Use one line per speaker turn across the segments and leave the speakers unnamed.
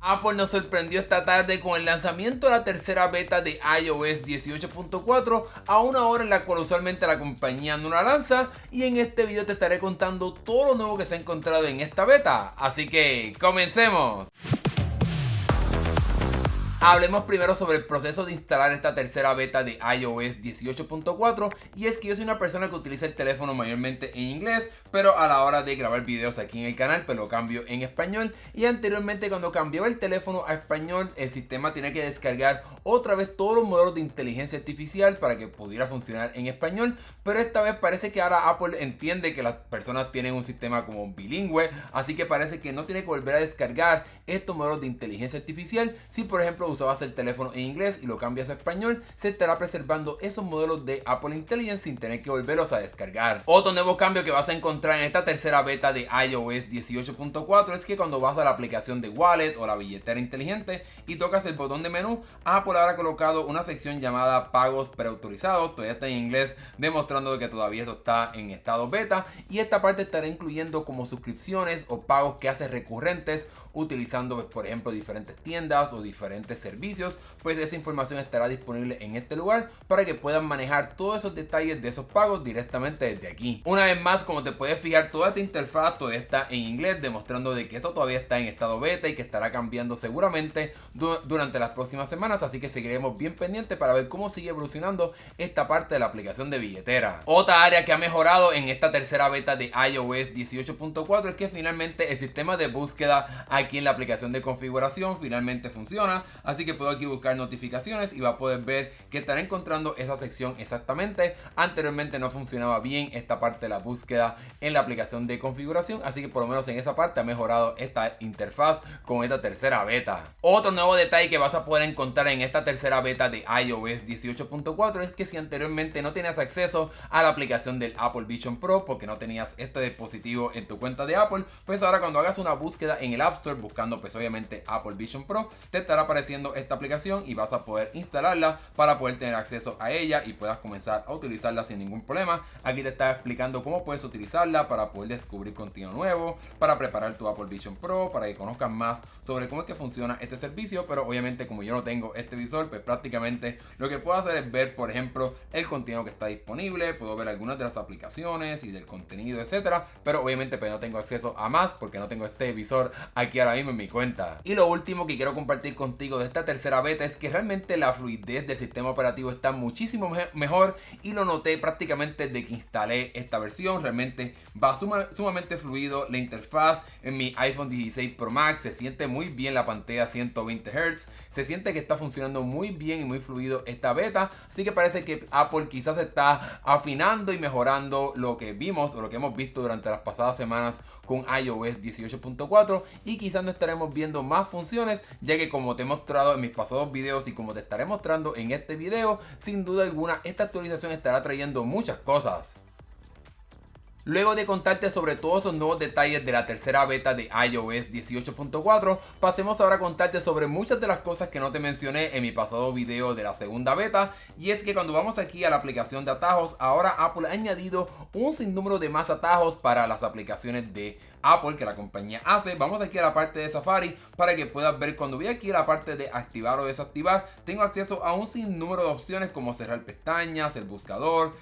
Apple nos sorprendió esta tarde con el lanzamiento de la tercera beta de iOS 18.4 a una hora en la cual usualmente la compañía no la lanza, y en este video te estaré contando todo lo nuevo que se ha encontrado en esta beta, así que comencemos. Hablemos primero sobre el proceso de instalar esta tercera beta de iOS 18.4, y es que yo soy una persona que utiliza el teléfono mayormente en inglés, pero a la hora de grabar videos aquí en el canal pues lo cambio en español, y anteriormente cuando cambiaba el teléfono a español el sistema tenía que descargar otra vez todos los modelos de inteligencia artificial para que pudiera funcionar en español, pero esta vez parece que ahora Apple entiende que las personas tienen un sistema como bilingüe, así que parece que no tiene que volver a descargar estos modelos de inteligencia artificial. Si por ejemplo usabas el teléfono en inglés y lo cambias a español, se estará preservando esos modelos de Apple Intelligence sin tener que volverlos a descargar. Otro nuevo cambio que vas a encontrar en esta tercera beta de iOS 18.4 es que cuando vas a la aplicación de Wallet o la billetera inteligente y tocas el botón de menú, Apple habrá colocado una sección llamada pagos preautorizados, todavía está en inglés, demostrando que todavía esto está en estado beta, y esta parte estará incluyendo como suscripciones o pagos que haces recurrentes utilizando pues, por ejemplo diferentes tiendas o diferentes servicios. Pues esa información estará disponible en este lugar para que puedan manejar todos esos detalles de esos pagos directamente desde aquí. Una vez más, como te puedes fijar, toda esta interfaz todavía está en inglés, demostrando de que esto todavía está en estado beta y que estará cambiando seguramente durante las próximas semanas, así que seguiremos bien pendientes para ver cómo sigue evolucionando esta parte de la aplicación de billetera. Otra área que ha mejorado en esta tercera beta de iOS 18.4 es que finalmente el sistema de búsqueda aquí en la aplicación de configuración finalmente funciona, así que puedo aquí buscar notificaciones y va a poder ver que estará encontrando esa sección exactamente. Anteriormente no funcionaba bien esta parte de la búsqueda en la aplicación de configuración, así que por lo menos en esa parte ha mejorado esta interfaz con esta tercera beta. Otro nuevo detalle que vas a poder encontrar en esta tercera beta de iOS 18.4 es que si anteriormente no tenías acceso a la aplicación del Apple Vision Pro porque no tenías este dispositivo en tu cuenta de Apple, pues ahora cuando hagas una búsqueda en el App Store buscando pues obviamente Apple Vision Pro, te estará apareciendo esta aplicación y vas a poder instalarla para poder tener acceso a ella y puedas comenzar a utilizarla sin ningún problema. Aquí te está explicando cómo puedes utilizarla para poder descubrir contenido nuevo, para preparar tu Apple Vision Pro, para que conozcas más sobre cómo es que funciona este servicio. Pero obviamente como yo no tengo este visor, pues prácticamente lo que puedo hacer es ver por ejemplo el contenido que está disponible, puedo ver algunas de las aplicaciones y del contenido, etcétera, pero obviamente pues no tengo acceso a más porque no tengo este visor aquí ahora mismo en mi cuenta. Y lo último que quiero compartir contigo de esta tercera beta es que realmente la fluidez del sistema operativo está muchísimo mejor, y lo noté prácticamente desde que instalé esta versión. Realmente va sumamente fluido la interfaz. En mi iPhone 16 Pro Max se siente muy bien la pantalla 120 Hz, se siente que está funcionando muy bien y muy fluido esta beta, así que parece que Apple quizás está afinando y mejorando lo que vimos o lo que hemos visto durante las pasadas semanas con iOS 18.4, y quizás no estaremos viendo más funciones, ya que como te he mostrado en mis pasados videos y como te estaré mostrando en este video, sin duda alguna esta actualización estará trayendo muchas cosas. Luego de contarte sobre todos esos nuevos detalles de la tercera beta de iOS 18.4, pasemos ahora a contarte sobre muchas de las cosas que no te mencioné en mi pasado video de la segunda beta. Y es que cuando vamos aquí a la aplicación de atajos, ahora Apple ha añadido un sinnúmero de más atajos para las aplicaciones de Apple que la compañía hace. Vamos aquí a la parte de Safari para que puedas ver. Cuando voy aquí a la parte de activar o desactivar, tengo acceso a un sinnúmero de opciones como cerrar pestañas, el buscador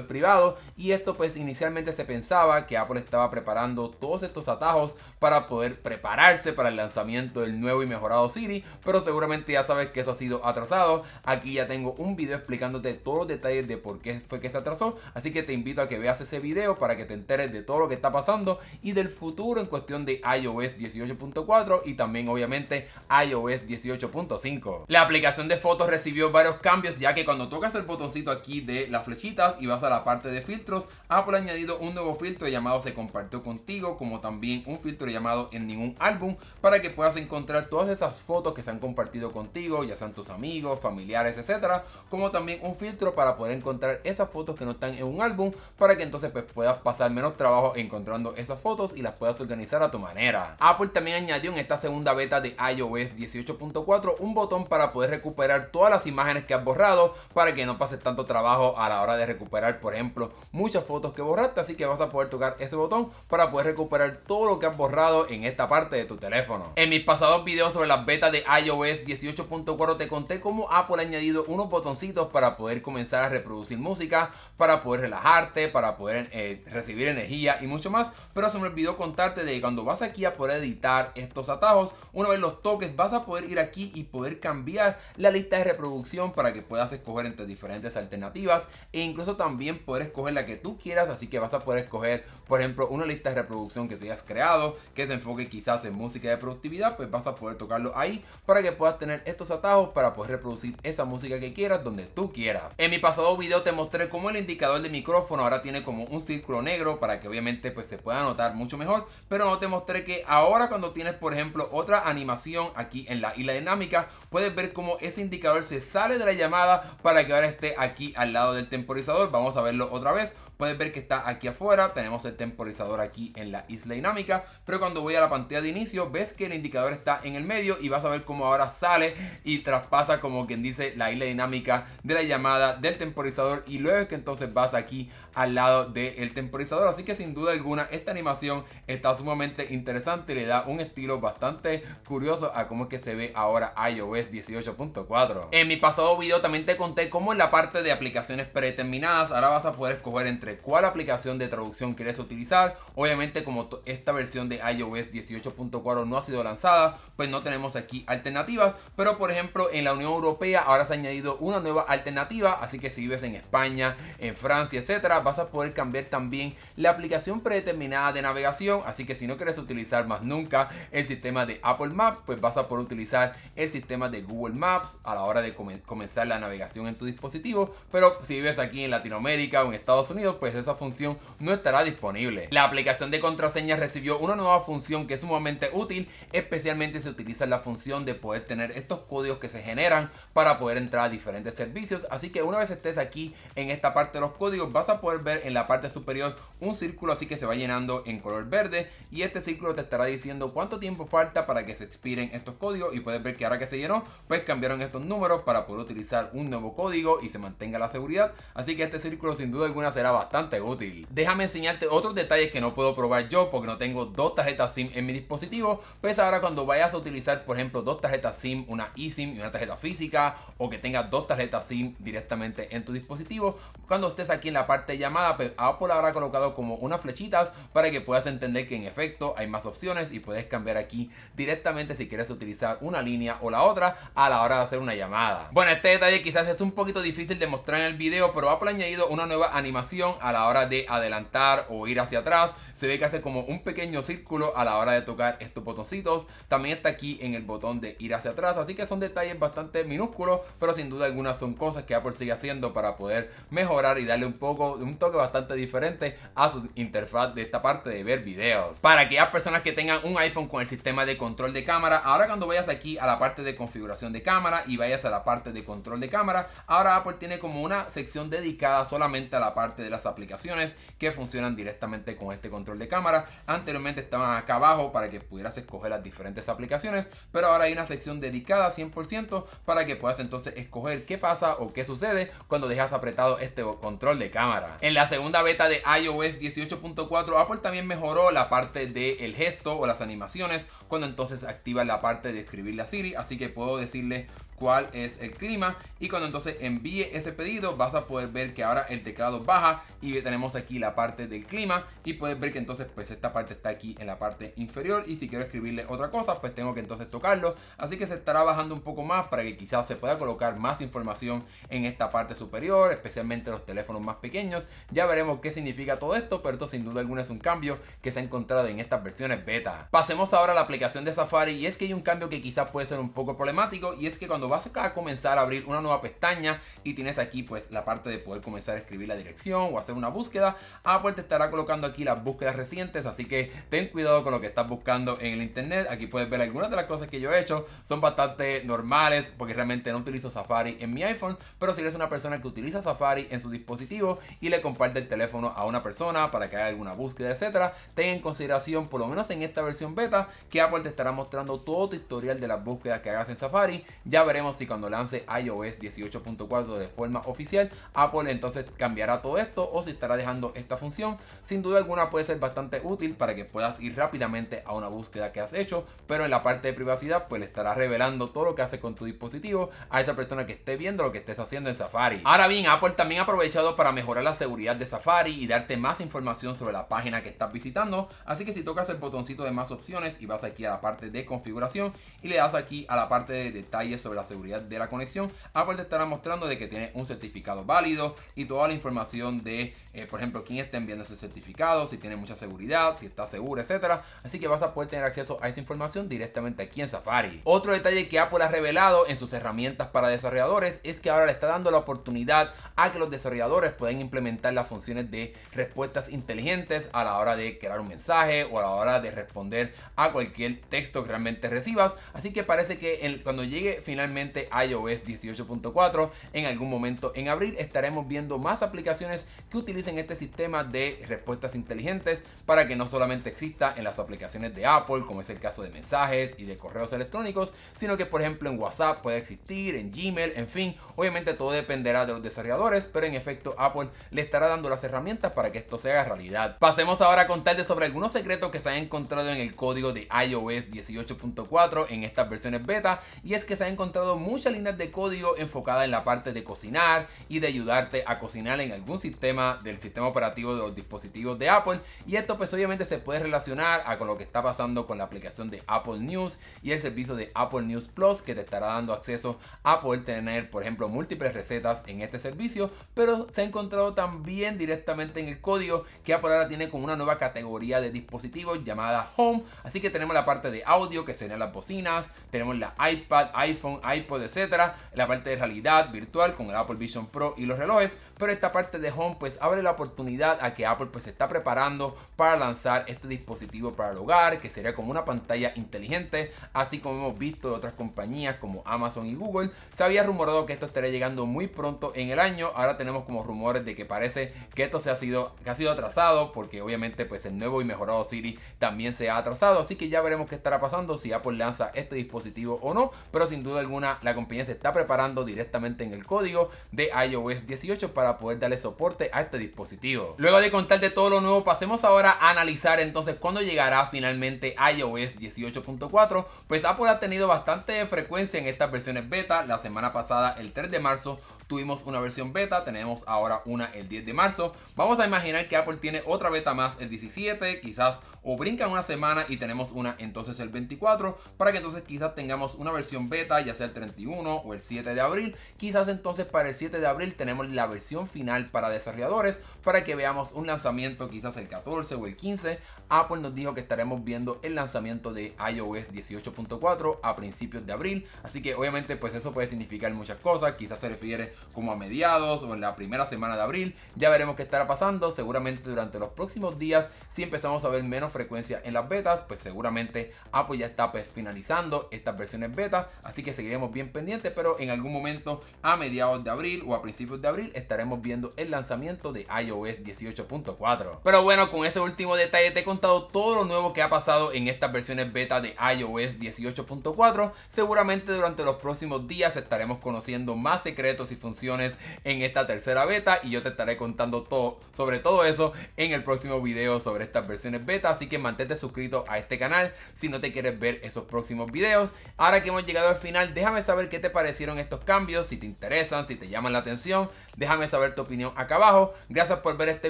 privado, y esto pues inicialmente se pensaba que Apple estaba preparando todos estos atajos para poder prepararse para el lanzamiento del nuevo y mejorado Siri, pero seguramente ya sabes que eso ha sido atrasado. Aquí ya tengo un video explicándote todos los detalles de por qué fue que se atrasó, así que te invito a que veas ese video para que te enteres de todo lo que está pasando y del futuro en cuestión de iOS 18.4 y también obviamente iOS 18.5. La aplicación de fotos recibió varios cambios, ya que cuando tocas el botoncito aquí de las flechitas y vas a la parte de filtros, Apple ha añadido un nuevo filtro llamado Se compartió contigo, como también un filtro llamado En ningún álbum, para que puedas encontrar todas esas fotos que se han compartido contigo, ya sean tus amigos, familiares, etcétera, como también un filtro para poder encontrar esas fotos que no están en un álbum, para que entonces pues puedas pasar menos trabajo encontrando esas fotos fotos y las puedas organizar a tu manera. Apple también añadió en esta segunda beta de iOS 18.4 un botón para poder recuperar todas las imágenes que has borrado, para que no pases tanto trabajo a la hora de recuperar, por ejemplo, muchas fotos que borraste. Así que vas a poder tocar ese botón para poder recuperar todo lo que has borrado en esta parte de tu teléfono. En mis pasados videos sobre las betas de iOS 18.4 te conté cómo Apple ha añadido unos botoncitos para poder comenzar a reproducir música, para poder relajarte, para poder recibir energía y mucho más. Pero se me olvidó contarte de que cuando vas aquí a poder editar estos atajos, una vez los toques vas a poder ir aquí y poder cambiar la lista de reproducción para que puedas escoger entre diferentes alternativas, e incluso también poder escoger la que tú quieras. Así que vas a poder escoger, por ejemplo, una lista de reproducción que tú hayas creado que se enfoque quizás en música de productividad, pues vas a poder tocarlo ahí para que puedas tener estos atajos para poder reproducir esa música que quieras donde tú quieras. En mi pasado video te mostré cómo el indicador de micrófono ahora tiene como un círculo negro para que obviamente pues se pueda notar mucho mejor, pero no te mostré que ahora cuando tienes, por ejemplo, otra animación aquí en la isla dinámica, puedes ver cómo ese indicador se sale de la llamada para que ahora esté aquí al lado del temporizador. Vamos a verlo otra vez. Puedes ver que está aquí afuera, tenemos el temporizador aquí en la isla dinámica, pero cuando voy a la pantalla de inicio ves que el indicador está en el medio y vas a ver cómo ahora sale y traspasa, como quien dice, la isla dinámica de la llamada del temporizador, y luego es que entonces vas aquí al lado del temporizador. Así que sin duda alguna esta animación está sumamente interesante y le da un estilo bastante curioso a cómo es que se ve ahora iOS 18.4. En mi pasado video también te conté cómo en la parte de aplicaciones predeterminadas ahora vas a poder escoger entre cuál aplicación de traducción quieres utilizar. Obviamente, como esta versión de iOS 18.4 no ha sido lanzada, pues no tenemos aquí alternativas, pero por ejemplo en la Unión Europea ahora se ha añadido una nueva alternativa. Así que si vives en España, en Francia, etcétera, vas a poder cambiar también la aplicación predeterminada de navegación. Así que si no quieres utilizar más nunca el sistema de Apple Maps, pues vas a poder utilizar el sistema de Google Maps a la hora de comenzar la navegación en tu dispositivo. Pero si vives aquí en Latinoamérica o en Estados Unidos, pues esa función no estará disponible. La aplicación de contraseñas recibió una nueva función que es sumamente útil, especialmente si utilizas la función de poder tener estos códigos que se generan para poder entrar a diferentes servicios. Así que una vez estés aquí en esta parte de los códigos, vas a poder ver en la parte superior un círculo así que se va llenando en color verde, y este círculo te estará diciendo cuánto tiempo falta para que se expiren estos códigos, y puedes ver que ahora que se llenó pues cambiaron estos números para poder utilizar un nuevo código y se mantenga la seguridad. Así que este círculo sin duda alguna será bastante útil. Déjame enseñarte otros detalles que no puedo probar yo porque no tengo dos tarjetas SIM en mi dispositivo. Pues ahora cuando vayas a utilizar, por ejemplo, dos tarjetas SIM, una eSIM y una tarjeta física, o que tengas dos tarjetas SIM directamente en tu dispositivo, cuando estés aquí en la parte de llamada, pues Apple habrá colocado como unas flechitas para que puedas entender que en efecto hay más opciones y puedes cambiar aquí directamente si quieres utilizar una línea o la otra a la hora de hacer una llamada. Bueno, este detalle quizás es un poquito difícil de mostrar en el video, pero Apple ha añadido una nueva animación a la hora de adelantar o ir hacia atrás. Se ve que hace como un pequeño círculo a la hora de tocar estos botoncitos. También está aquí en el botón de ir hacia atrás, así que son detalles bastante minúsculos, pero sin duda alguna son cosas que Apple sigue haciendo para poder mejorar y darle un toque bastante diferente a su interfaz de esta parte de ver videos. Para aquellas personas que tengan un iPhone con el sistema de control de cámara, ahora cuando vayas aquí a la parte de configuración de cámara y vayas a la parte de control de cámara, ahora Apple tiene como una sección dedicada solamente a la parte de las aplicaciones que funcionan directamente con este control de cámara. Anteriormente estaban acá abajo para que pudieras escoger las diferentes aplicaciones, pero ahora hay una sección dedicada 100% para que puedas entonces escoger qué pasa o qué sucede cuando dejas apretado este control de cámara. En la segunda beta de iOS 18.4, Apple también mejoró la parte del gesto o las animaciones cuando entonces activa la parte de escribirle a Siri, así que puedo decirle cuál es el clima, y cuando entonces envíe ese pedido vas a poder ver que ahora el teclado baja y tenemos aquí la parte del clima, y puedes ver que entonces pues esta parte está aquí en la parte inferior, y si quiero escribirle otra cosa pues tengo que entonces tocarlo, así que se estará bajando un poco más para que quizás se pueda colocar más información en esta parte superior, especialmente los teléfonos más pequeños. Ya veremos qué significa todo esto, pero esto sin duda alguna es un cambio que se ha encontrado en estas versiones beta. Pasemos ahora a la aplicación aplicación de Safari, y es que hay un cambio que quizás puede ser un poco problemático, y es que cuando vas a comenzar a abrir una nueva pestaña y tienes aquí pues la parte de poder comenzar a escribir la dirección o hacer una búsqueda, Apple te estará colocando aquí las búsquedas recientes, así que ten cuidado con lo que estás buscando en el internet. Aquí puedes ver algunas de las cosas que yo he hecho, son bastante normales porque realmente no utilizo Safari en mi iPhone, pero si eres una persona que utiliza Safari en su dispositivo y le comparte el teléfono a una persona para que haga alguna búsqueda, etcétera, ten en consideración, por lo menos en esta versión beta, que Apple te estará mostrando todo tu historial de las búsquedas que hagas en Safari. Ya veremos si cuando lance iOS 18.4 de forma oficial, Apple entonces cambiará todo esto o si estará dejando esta función. Sin duda alguna puede ser bastante útil para que puedas ir rápidamente a una búsqueda que has hecho, pero en la parte de privacidad pues le estará revelando todo lo que hace con tu dispositivo a esa persona que esté viendo lo que estés haciendo en Safari. Ahora bien, Apple también ha aprovechado para mejorar la seguridad de Safari y darte más información sobre la página que estás visitando, así que si tocas el botoncito de más opciones y vas aquí a la parte de configuración y le das aquí a la parte de detalles sobre la seguridad de la conexión, Apple te estará mostrando de que tiene un certificado válido y toda la información de, por ejemplo, quién está enviando ese certificado, si tiene mucha seguridad, si está seguro, etcétera. Así que vas a poder tener acceso a esa información directamente aquí en Safari. Otro detalle que Apple ha revelado en sus herramientas para desarrolladores es que ahora le está dando la oportunidad a que los desarrolladores puedan implementar las funciones de respuestas inteligentes a la hora de crear un mensaje o a la hora de responder a cualquier texto que realmente recibas. Así que parece que cuando llegue finalmente iOS 18.4 en algún momento en abril, estaremos viendo más aplicaciones que utilicen este sistema de respuestas inteligentes para que no solamente exista en las aplicaciones de Apple, como es el caso de mensajes y de correos electrónicos, sino que por ejemplo en WhatsApp puede existir, en Gmail, en fin. Obviamente todo dependerá de los desarrolladores, pero en efecto Apple le estará dando las herramientas para que esto se haga realidad. Pasemos ahora a contarte sobre algunos secretos que se han encontrado en el código de iOS 18.4 en estas versiones beta, y es que se han encontrado muchas líneas de código enfocadas en la parte de cocinar y de ayudarte a cocinar en algún sistema del sistema operativo de los dispositivos de Apple, y esto pues obviamente se puede relacionar con lo que está pasando con la aplicación de Apple News y el servicio de Apple News Plus, que te estará dando acceso a poder tener por ejemplo múltiples recetas en este servicio. Pero se ha encontrado también directamente en el código que Apple ahora tiene como una nueva categoría de dispositivos llamada Home, así que tenemos la parte de audio, que serían las bocinas, tenemos la iPad, iPhone, iPod, etcétera, la parte de realidad virtual con el Apple Vision Pro y los relojes, pero esta parte de Home pues abre la oportunidad a que Apple pues se está preparando para lanzar este dispositivo para el hogar, que sería como una pantalla inteligente, así como hemos visto de otras compañías como Amazon y Google. Se había rumorado que esto estaría llegando muy pronto en el año. Ahora tenemos como rumores de que parece que esto ha sido atrasado, porque obviamente pues el nuevo y mejorado Siri también se ha atrasado, así que ya veremos qué estará pasando, si Apple lanza este dispositivo o no, pero sin duda alguna la compañía se está preparando directamente en el código de iOS 18 para poder darle soporte a este dispositivo. Luego de contarte todo lo nuevo, pasemos ahora a analizar entonces cuándo llegará finalmente iOS 18.4. Pues Apple ha tenido bastante frecuencia en estas versiones beta. La semana pasada, el 3 de marzo, tuvimos una versión beta, tenemos ahora una el 10 de marzo. Vamos a imaginar que Apple tiene otra beta más el 17, quizás o brincan una semana y tenemos una entonces el 24, para que entonces quizás tengamos una versión beta ya sea el 31 o el 7 de abril. Quizás entonces para el 7 de abril tenemos la versión final para desarrolladores, para que veamos un lanzamiento quizás el 14 o el 15. Apple nos dijo que estaremos viendo el lanzamiento de iOS 18.4 a principios de abril, así que obviamente pues eso puede significar muchas cosas. Quizás se refiere como a mediados o en la primera semana de abril. Ya veremos qué estará pasando. Seguramente durante los próximos días, si empezamos a ver menos frecuencia en las betas, pues seguramente Apple ya está pues finalizando estas versiones beta, así que seguiremos bien pendientes, pero en algún momento a mediados de abril o a principios de abril estaremos viendo el lanzamiento de iOS 18.4. Pero bueno, con ese último detalle te he contado todo lo nuevo que ha pasado en estas versiones beta de iOS 18.4. Seguramente durante los próximos días estaremos conociendo más secretos y funciones en esta tercera beta, y yo te estaré contando todo sobre todo eso en el próximo video sobre estas versiones beta, así que mantente suscrito a este canal si no te quieres ver esos próximos videos. Ahora que hemos llegado al final, déjame saber qué te parecieron estos cambios, si te interesan, si te llaman la atención. Déjame saber tu opinión acá abajo. Gracias por ver este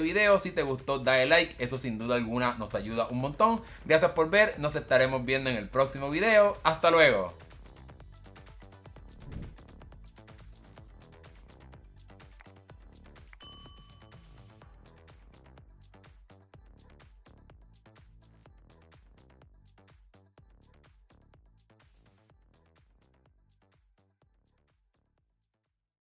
video. Si te gustó, dale like, eso sin duda alguna nos ayuda un montón. Gracias por ver, nos estaremos viendo en el próximo video. Hasta luego.